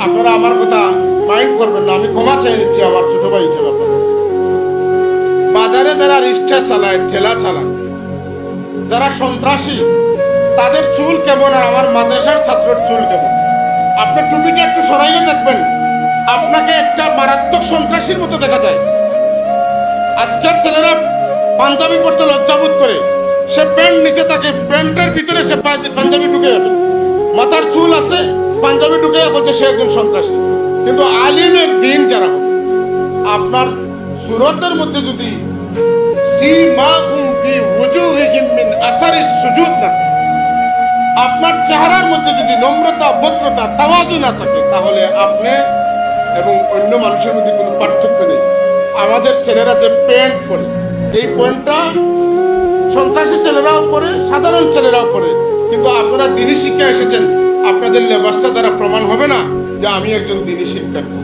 আপনারা আমার কথা মাইন্ড করবেন না, আমি ক্ষমা চেয়ে নিচ্ছি আমার ছোট ভাই হিসেবে। বাজারে যারা রিক্সা চালায়, ঠেলা চালায়, যারা সন্ত্রাসী, তাদের চুল কেমন আর আমার মাদ্রাসার ছাত্রের চুল কেমন? আপনার টুপিটা একটু সরাইয়ে দেখবেন, আপনাকে একটা মারাত্মক সন্ত্রাসীর মতো দেখা যায়। আজকের ছেলেরা পাঞ্জাবি পড়তে লজ্জাবোধ করে, সে প্যান্ট নিচে থাকে, প্যান্টের ভিতরে সে পাঞ্জাবি ঢুকে যাবে, মাথার চুল আছে, পাঞ্জাবি ঢুকে বলছে সে একজন সন্ত্রাসী। কিন্তু আলিমের দিন যারা হবে, আপনার সুরতের মধ্যে যদি আপনার চেহারার মধ্যে যদি নম্রতা, ভদ্রতা, তাওয়াজু না থাকে, তাহলে আপনি এবং অন্য মানুষের মধ্যে কোনো পার্থক্য নেই। আমাদের ছেলেরা যে প্যান্ট পরে, এই প্যান্টটা সন্ত্রাসী ছেলেরাও পরে, সাধারণ ছেলেরাও পরে, কিন্তু আপনারা দিনী শিক্ষা এসেছেন, আপনাদের লেবাসটা দ্বারা প্রমাণ হবে না যে আমি একজন দিনী শিক্ষার্থী।